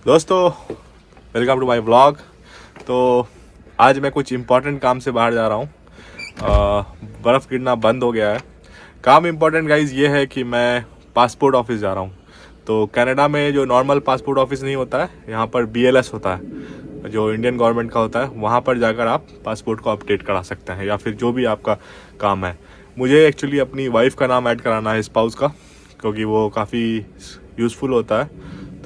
दोस्तों, welcome to my vlog. तो आज मैं कुछ इम्पोर्टेंट काम से बाहर जा रहा हूँ। बर्फ़ गिरना बंद हो गया है। काम इम्पोर्टेंट गाइज ये है कि मैं पासपोर्ट ऑफिस जा रहा हूँ। तो कनाडा में जो नॉर्मल पासपोर्ट ऑफिस नहीं होता है, यहाँ पर BLS होता है, जो इंडियन गवर्नमेंट का होता है। वहाँ पर जाकर आप पासपोर्ट को अपडेट करा सकते हैं, या फिर जो भी आपका काम है। मुझे एक्चुअली अपनी वाइफ का नाम ऐड कराना है स्पाउस का, क्योंकि वो काफ़ी यूज़फुल होता है।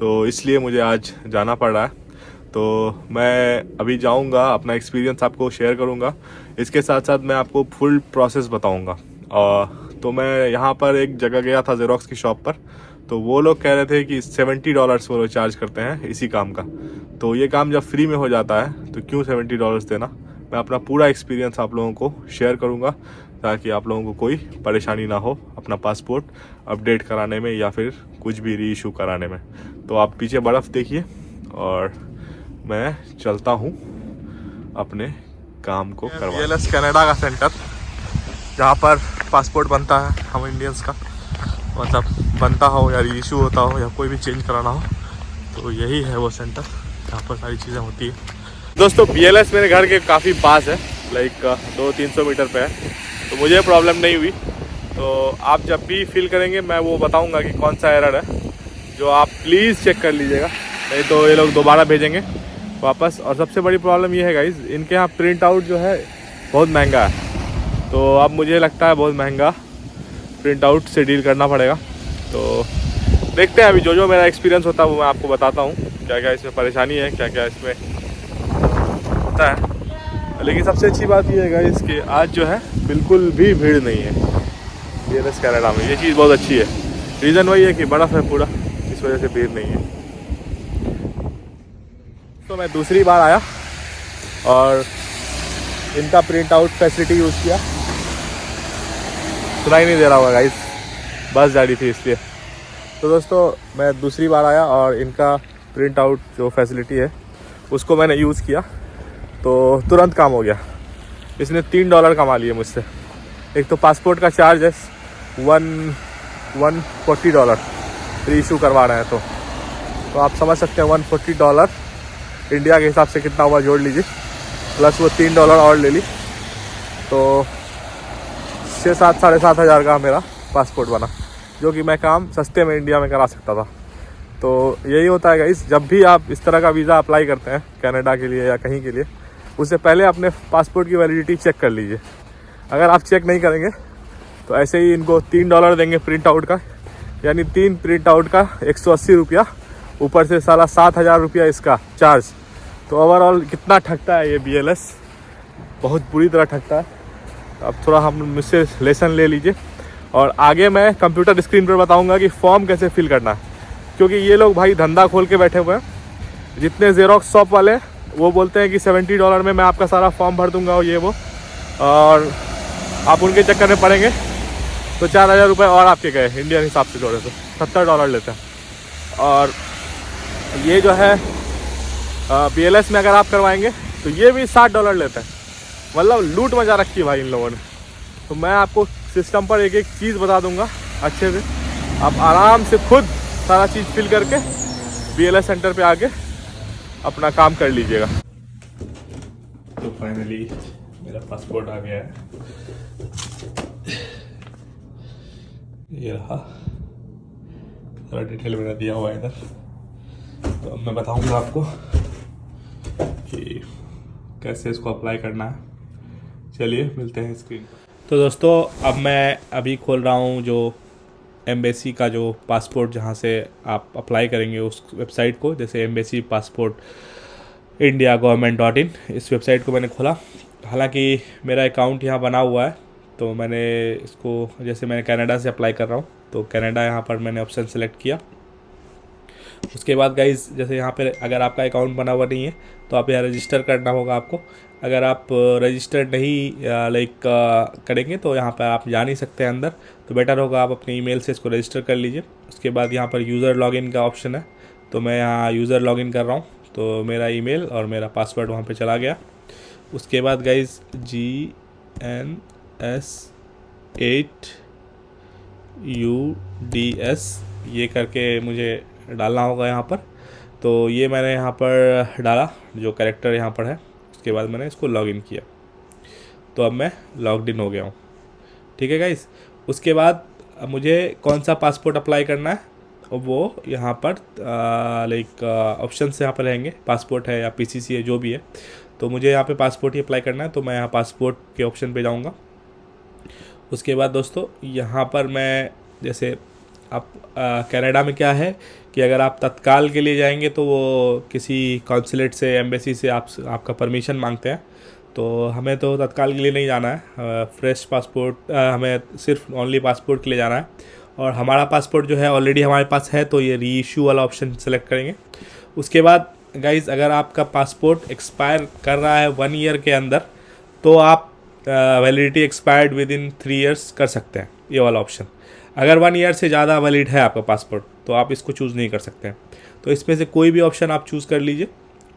तो इसलिए मुझे आज जाना पड़ रहा है। तो मैं अभी जाऊंगा, अपना एक्सपीरियंस आपको शेयर करूंगा। इसके साथ साथ मैं आपको फुल प्रोसेस बताऊंगा। तो मैं यहाँ पर एक जगह गया था जेरोक्स की शॉप पर। तो वो लोग कह रहे थे कि $70 वो लोग चार्ज करते हैं इसी काम का। तो ये काम जब फ्री में हो जाता है तो क्यों $70 देना। मैं अपना पूरा एक्सपीरियंस आप लोगों को शेयर करूंगा, ताकि आप लोगों को कोई परेशानी ना हो अपना पासपोर्ट अपडेट कराने में या फिर कुछ भी री इशू कराने में। तो आप पीछे बर्फ़ देखिए और मैं चलता हूँ अपने काम को करवा। BLS कनाडा का सेंटर, जहाँ पर पासपोर्ट बनता है हम इंडियंस का, मतलब बनता हो या री इशू होता हो या कोई भी चेंज कराना हो, तो यही है वो सेंटर जहाँ पर सारी चीज़ें होती है। दोस्तों, BLS मेरे घर के काफ़ी पास है, लाइक 200-300 मीटर पे है। तो मुझे प्रॉब्लम नहीं हुई। तो आप जब भी फील करेंगे मैं वो बताऊंगा कि कौन सा एरर है, जो आप प्लीज़ चेक कर लीजिएगा, नहीं तो ये लोग दोबारा भेजेंगे वापस। और सबसे बड़ी प्रॉब्लम ये है गाइज, इनके यहाँ प्रिंट आउट जो है बहुत महंगा है। तो अब मुझे लगता है बहुत महंगा प्रिंट आउट से डील करना पड़ेगा। तो देखते हैं, अभी जो जो मेरा एक्सपीरियंस होता है वो मैं आपको बताता हूँ, क्या क्या इसमें परेशानी है, क्या क्या इसमें होता है। लेकिन सबसे अच्छी बात यह है गाइस कि आज जो है बिल्कुल भी भीड़ नहीं है BLS कनाडा में। ये चीज़ बहुत अच्छी है। रीज़न वही है कि बर्फ़ है पूरा, इस वजह से भीड़ नहीं है। तो मैं दूसरी बार आया और इनका प्रिंट आउट फैसिलिटी यूज़ किया। सुनाई नहीं दे रहा होगा गाइस, बस जा रही थी इसलिए। तो दोस्तों, मैं दूसरी बार आया और इनका प्रिंट आउट जो फैसिलिटी है उसको मैंने यूज़ किया, तो तुरंत काम हो गया। इसने $3 कमा लिए मुझसे। एक तो पासपोर्ट का चार्ज है $140 री इशू करवा रहे हैं, तो आप समझ सकते हैं $140 इंडिया के हिसाब से कितना हुआ, जोड़ लीजिए। प्लस वो $3 और ले ली, तो 6-7 साढ़े 7 हज़ार का मेरा पासपोर्ट बना, जो कि मैं काम सस्ते में इंडिया में करा सकता था। तो यही होता है गाइस, जब भी आप इस तरह का वीज़ा अप्लाई करते हैं कनाडा के लिए या कहीं के लिए, उससे पहले अपने पासपोर्ट की वैलिडिटी चेक कर लीजिए। अगर आप चेक नहीं करेंगे तो ऐसे ही इनको $3 देंगे प्रिंट आउट का, यानी 3 प्रिंट आउट का 180 रुपया, ऊपर से साला 7,000 रुपया इसका चार्ज। तो ओवरऑल कितना ठगता है ये BLS, बहुत बुरी तरह ठगता है। अब थोड़ा हम मुझसे लेसन ले लीजिए, और आगे मैं कंप्यूटर स्क्रीन पर बताऊँगा कि फॉर्म कैसे फिल करना है। क्योंकि ये लोग भाई धंधा खोल के बैठे हुए हैं। जितने जेरोक्स शॉप वाले वो बोलते हैं कि $70 में मैं आपका सारा फॉर्म भर दूंगा और ये वो, और आप उनके चक्कर में पड़ेंगे तो 4,000 रुपये और आपके गए इंडियन हिसाब से जोड़े तो $70 लेते हैं। और ये जो है BLS में अगर आप करवाएंगे तो ये भी $60 लेते हैं। मतलब लूट मचा रखी है भाई इन लोगों ने। तो मैं आपको सिस्टम पर एक एक चीज़ बता दूंगा अच्छे से, आप आराम से खुद सारा चीज़ फिल करके BLS सेंटर पे आके अपना काम कर लीजिएगा। तो फाइनली मेरा पासपोर्ट आ गया है, ये रहा। सारा डिटेल मेरा दिया हुआ है इधर। तो अब मैं बताऊंगा आपको कि कैसे इसको अप्लाई करना है। चलिए मिलते हैं स्क्रीन पर। तो दोस्तों, अब मैं अभी खोल रहा हूँ जो एम्बेसी का जो पासपोर्ट, जहाँ से आप अप्लाई करेंगे उस वेबसाइट को, जैसे एम्बेसी पासपोर्ट इंडिया गवर्नमेंट.in, इस वेबसाइट को मैंने खोला। हालांकि मेरा अकाउंट यहाँ बना हुआ है, तो मैंने इसको, जैसे मैं कनाडा से अप्लाई कर रहा हूँ तो कनाडा यहाँ पर मैंने ऑप्शन सेलेक्ट किया। उसके बाद गाइज, जैसे यहाँ पर अगर आपका अकाउंट बना हुआ नहीं है तो आप यहाँ रजिस्टर करना होगा आपको। अगर आप रजिस्टर नहीं करेंगे तो यहाँ पर आप जा नहीं सकते हैं अंदर। तो बेटर होगा आप अपने ईमेल से इसको रजिस्टर कर लीजिए। उसके बाद यहाँ पर यूज़र लॉगिन का ऑप्शन है, तो मैं यहाँ यूज़र लॉगिन कर रहा हूँ। तो मेरा ईमेल और मेरा पासवर्ड वहाँ पे चला गया। उसके बाद गाइज GNS8UDS ये करके मुझे डालना होगा यहाँ पर। तो ये मैंने यहाँ पर डाला जो कैरेक्टर यहाँ पर है, उसके बाद मैंने इसको लॉगिन किया, तो अब मैं लॉग्ड इन हो गया हूँ। ठीक है गाइस, उसके बाद अब मुझे कौन सा पासपोर्ट अप्लाई करना है और वो यहाँ पर लाइक ऑप्शंस यहाँ पर रहेंगे, पासपोर्ट है या पीसीसी है जो भी है, तो मुझे यहाँ पे पासपोर्ट ही अप्लाई करना है, तो मैं यहाँ पासपोर्ट के ऑप्शन पे जाऊँगा। उसके बाद दोस्तों यहाँ पर मैं जैसे आप कनाडा में क्या है कि अगर आप तत्काल के लिए जाएंगे तो वो किसी कॉन्सुलेट से, एम्बेसी से आपका परमिशन मांगते हैं, तो हमें तो तत्काल के लिए नहीं जाना है, फ्रेश पासपोर्ट हमें सिर्फ ओनली पासपोर्ट के लिए जाना है। और हमारा पासपोर्ट जो है ऑलरेडी हमारे पास है, तो ये री इशू वाला ऑप्शन सेलेक्ट करेंगे। उसके बाद गाइज अगर आपका पासपोर्ट एक्सपायर कर रहा है 1 ईयर के अंदर, तो आप validity expired with in 3 years कर सकते हैं, ये वाला ऑप्शन। अगर 1 ईयर से ज़्यादा वैलिड है आपका पासपोर्ट तो आप इसको चूज़ नहीं कर सकते हैं। तो इसमें से कोई भी ऑप्शन आप चूज़ कर लीजिए,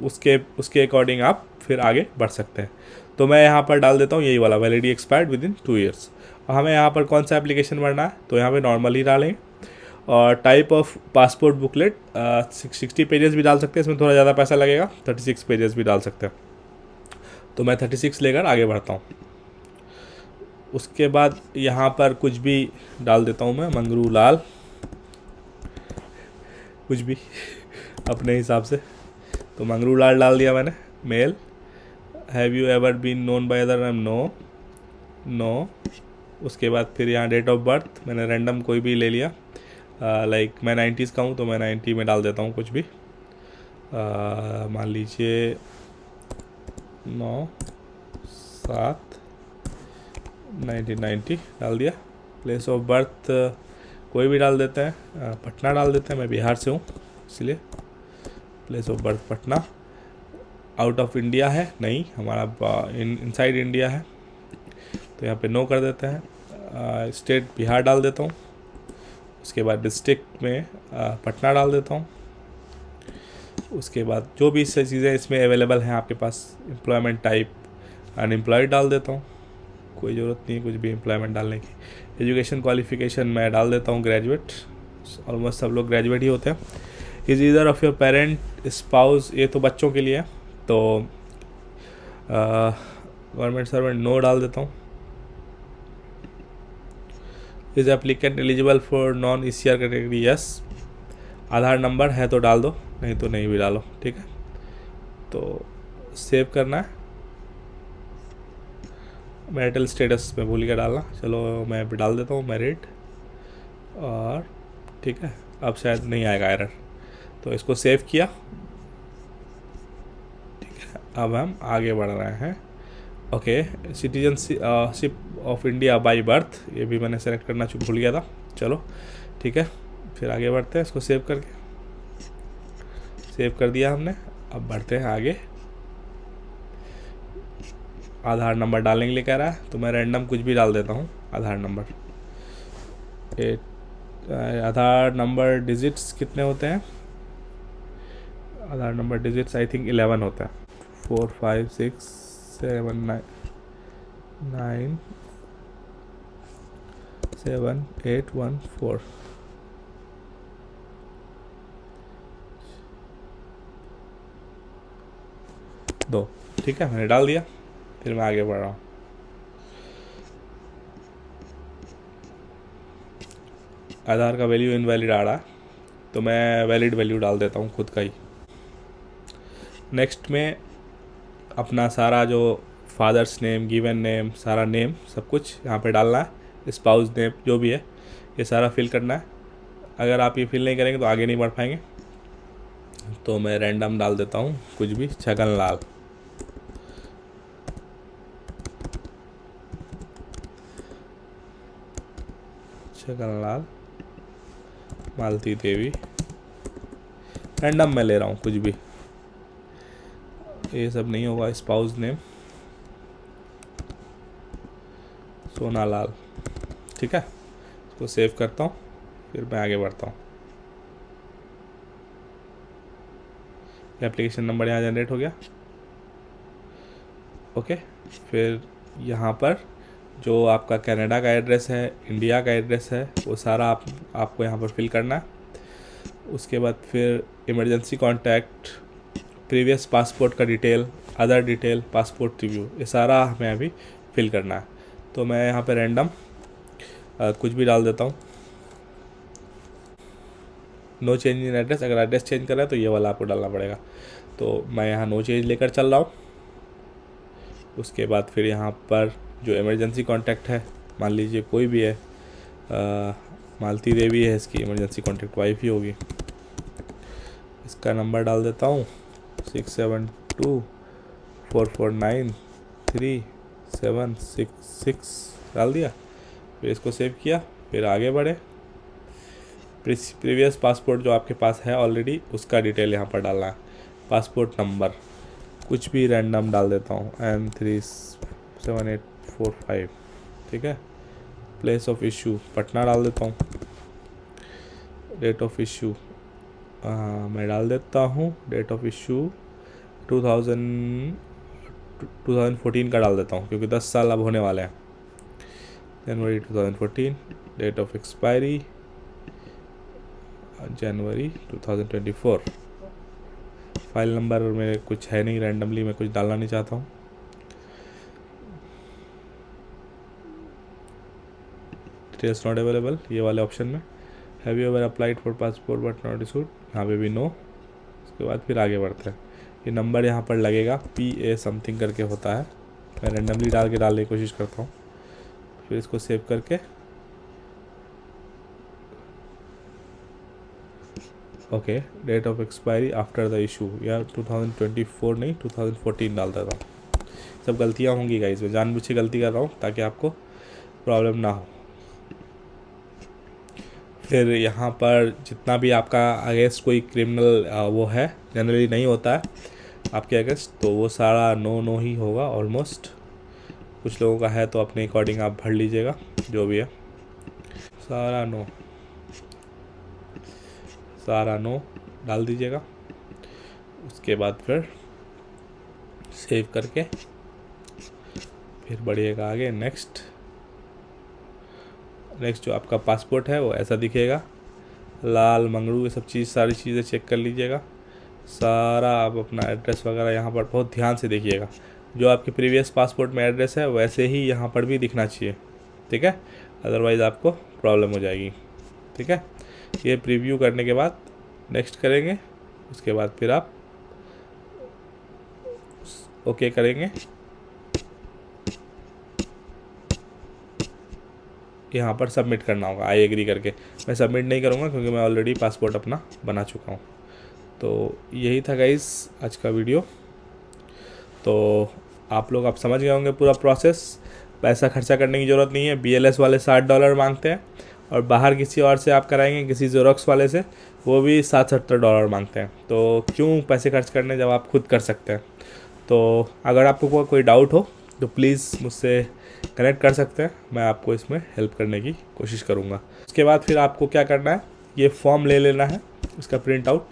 उसके अकॉर्डिंग आप फिर आगे बढ़ सकते हैं। तो मैं यहाँ पर डाल देता हूँ यही वाला, validity expired with in 2 years. और हमें यहाँ पर कौन सा एप्लीकेशन भरना है, तो यहाँ पे नॉर्मल ही डालेंगे। और type of passport booklet 60 pages भी डाल सकते हैं, इसमें थोड़ा ज़्यादा पैसा लगेगा, 36 पेजेस भी डाल सकते हैं, तो मैं 36 लेकर आगे बढ़ता हूँ। उसके बाद यहाँ पर कुछ भी डाल देता हूँ मैं, मंगरू लाल, कुछ भी अपने हिसाब से, तो मंगरू लाल डाल दिया मैंने। Male, have you ever been known by other, no. उसके बाद फिर यहाँ डेट ऑफ बर्थ मैंने रैंडम कोई भी ले लिया, लाइक मैं 90s का हूँ तो मैं 90 में डाल देता हूँ कुछ भी, मान लीजिए 9/7/1990 डाल दिया। प्लेस ऑफ बर्थ कोई भी डाल देते हैं, पटना डाल देते हैं, मैं बिहार से हूँ इसलिए place of birth Patna. Out of India है नहीं, हमारा इनसाइड इंडिया है, तो यहाँ पे नो कर देते हैं। स्टेट बिहार डाल देता हूँ। उसके बाद डिस्ट्रिक्ट में पटना डाल देता हूँ। उसके बाद जो भी चीज़ें इसमें अवेलेबल हैं आपके पास, एम्प्लॉयमेंट टाइप अनएम्प्लॉयड डाल देता हूँ, कोई ज़रूरत नहीं है कुछ भी एम्प्लॉयमेंट डालने की। एजुकेशन क्वालिफिकेशन मैं डाल देता हूँ ग्रेजुएट, ऑलमोस्ट सब लोग ग्रेजुएट ही होते हैं। Is either of your parent, spouse, ये तो बच्चों के लिए है, तो गवर्नमेंट सर्वेंट नो डाल देता हूँ। Is applicant eligible for non ECR category, yes. Aadhaar number है तो डाल दो, नहीं तो नहीं भी डालो, ठीक है। तो सेव करना है। मैरिटल स्टेटस में भूल के डालना, चलो मैं डाल देता हूँ मैरिड, और ठीक है, अब शायद नहीं आएगा एरर, तो इसको सेव किया, ठीक है। अब हम आगे बढ़ रहे हैं। Okay, citizenship of India by birth, ये भी मैंने सेलेक्ट करना भूल गया था, चलो ठीक है, फिर आगे बढ़ते हैं। इसको सेव करके सेव कर दिया हमने, अब बढ़ते हैं आगे। आधार नंबर डालने के लिए कह रहा है, तो मैं रैंडम कुछ भी डाल देता हूँ। आधार नंबर, आधार नंबर डिजिट्स कितने होते हैं, आधार नंबर डिजिट्स आई थिंक 11 होता है, 4 5 6 7 9 7 8 1 4। दो, ठीक है, मैंने डाल दिया, फिर मैं आगे बढ़ रहा हूँ। आधार का वैल्यू इनवैलिड आ रहा है, तो मैं वैलिड वैल्यू डाल देता हूँ खुद का ही। नेक्स्ट में अपना सारा जो फादर्स नेम, गिवन नेम, सारा नेम सब कुछ यहाँ पे डालना है, स्पाउस नेम जो भी है ये सारा फिल करना है। अगर आप ये फिल नहीं करेंगे तो आगे नहीं बढ़ पाएंगे, तो मैं रैंडम डाल देता हूँ कुछ भी, छगन लाल। छगन लाल, मालती देवी, रैंडम मैं ले रहा हूँ कुछ भी, ये सब नहीं होगा। स्पाउस नेम सोना लाल, ठीक है, इसको सेव करता हूँ, फिर मैं आगे बढ़ता हूँ। एप्लीकेशन नंबर यहाँ जनरेट हो गया। ओके, फिर यहाँ पर जो आपका कनाडा का एड्रेस है, इंडिया का एड्रेस है, वो सारा आपको यहाँ पर फिल करना है। उसके बाद फिर इमरजेंसी कॉन्टैक्ट, प्रीवियस पासपोर्ट का detail, other detail, passport review, ये सारा हमें अभी फिल करना है। तो मैं यहाँ पे रैंडम कुछ भी डाल देता हूँ। नो चेंज इन एड्रेस, अगर एड्रेस चेंज कर रहा है तो ये वाला आपको डालना पड़ेगा। तो मैं यहाँ नो चेंज लेकर चल रहा हूँ। उसके बाद फिर यहाँ पर जो इमरजेंसी कॉन्टैक्ट है, मान लीजिए कोई भी है, मालती देवी है इसकी इमरजेंसी कॉन्टैक्ट, वाइफ ही होगी। इसका नंबर डाल देता हूँ 6724493766 डाल दिया। फिर इसको सेव किया, फिर आगे बढ़े। प्रीवियस पासपोर्ट जो आपके पास है ऑलरेडी, उसका डिटेल यहाँ पर डालना है। पासपोर्ट नंबर कुछ भी रैंडम डाल देता हूँ, M37845, ठीक है। प्लेस ऑफ इशू पटना डाल देता हूँ। डेट ऑफ इशू मैं डाल देता हूँ, डेट ऑफ इशू 2014 का डाल देता हूँ, क्योंकि 10 साल अब होने वाले हैं। जनवरी 2014। डेट ऑफ एक्सपायरी जनवरी 2024। फाइल नंबर में कुछ है नहीं, रैंडमली मैं कुछ डालना नहीं चाहता हूँ। डिटेल्स नॉट अवेलेबल, ये वाले ऑप्शन में। Have you ever applied for passport but not issued, यहाँ पे भी नो। उसके बाद फिर आगे बढ़ते हैं। ये नंबर यहाँ पर लगेगा, PA समथिंग करके होता है। मैं रैंडमली डालने की कोशिश करता हूँ। फिर इसको सेव करके okay, date of expiry after the issue, या 2024 नहीं 2014 डाल देता हूँ। सब गलतियाँ होंगी गाइस, मैं जानबूझ के गलती कर रहा हूँ ताकि आपको प्रॉब्लम ना हो। फिर यहाँ पर जितना भी आपका अगेंस्ट कोई क्रिमिनल वो है, जनरली नहीं होता है आपके अगेंस्ट, तो वो सारा नो ही होगा ऑलमोस्ट। कुछ लोगों का है तो अपने अकॉर्डिंग आप भर लीजिएगा, जो भी है। सारा नो डाल दीजिएगा। उसके बाद फिर सेव करके फिर बढ़िएगा आगे। नेक्स्ट जो आपका पासपोर्ट है वो ऐसा दिखेगा, लाल मंगरू, ये सब सारी चीज़ें चेक कर लीजिएगा। सारा आप अपना एड्रेस वगैरह यहाँ पर बहुत ध्यान से देखिएगा। जो आपके प्रीवियस पासपोर्ट में एड्रेस है वैसे ही यहाँ पर भी दिखना चाहिए, ठीक है। अदरवाइज़ आपको प्रॉब्लम हो जाएगी, ठीक है। ये प्रीव्यू करने के बाद नेक्स्ट करेंगे। उसके बाद फिर आप ओके करेंगे। यहाँ पर सबमिट करना होगा, आई एग्री करके। मैं सबमिट नहीं करूँगा क्योंकि मैं ऑलरेडी पासपोर्ट अपना बना चुका हूँ। तो यही था गाइस आज का वीडियो। तो आप लोग समझ गए होंगे पूरा प्रोसेस। पैसा खर्चा करने की ज़रूरत नहीं है। BLS वाले $60 मांगते हैं, और बाहर किसी और से आप कराएंगे, किसी ज़ेरॉक्स वाले से, वो भी $70 मांगते हैं। तो क्यों पैसे खर्च करने जब आप खुद कर सकते हैं। तो अगर आपको कोई डाउट हो तो प्लीज़ मुझसे कनेक्ट कर सकते हैं, मैं आपको इसमें हेल्प करने की कोशिश करूँगा। उसके बाद फिर आपको क्या करना है, ये फॉर्म ले लेना है, इसका प्रिंट आउट।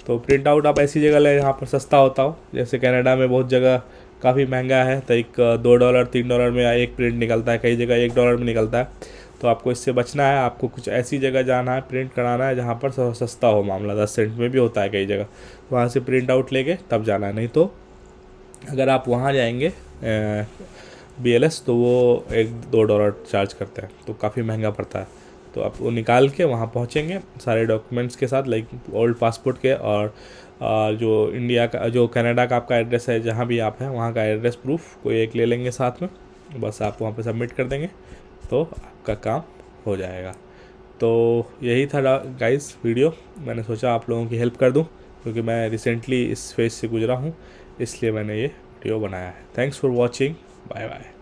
तो प्रिंट आउट आप ऐसी जगह ले जहाँ पर सस्ता होता हो। जैसे कनाडा में बहुत जगह काफ़ी महंगा है, तो एक $2 $3 में एक प्रिंट निकलता है, कई जगह $1 में निकलता है। तो आपको इससे बचना है। आपको कुछ ऐसी जगह जाना है, प्रिंट कराना है जहाँ पर सस्ता हो मामला, 10 सेंट में भी होता है कई जगह। वहाँ से प्रिंट आउट लेके तब जाना है। नहीं तो अगर आप वहाँ जाएंगे BLS, तो वो $1-2 चार्ज करते हैं, तो काफ़ी महंगा पड़ता है। तो आप वो निकाल के वहाँ पहुँचेंगे सारे डॉक्यूमेंट्स के साथ, लाइक ओल्ड पासपोर्ट के, और जो इंडिया का, जो कनाडा का आपका एड्रेस है, जहाँ भी आप हैं वहाँ का एड्रेस प्रूफ कोई एक ले लेंगे साथ में। बस आप वहाँ पे सबमिट कर देंगे तो आपका काम हो जाएगा। तो यही था गाइस वीडियो। मैंने सोचा आप लोगों की हेल्प कर दूं, क्योंकि मैं रिसेंटली इस फेज से गुजरा हूं, इसलिए मैंने ये वीडियो बनाया है। Thanks for watching, bye bye.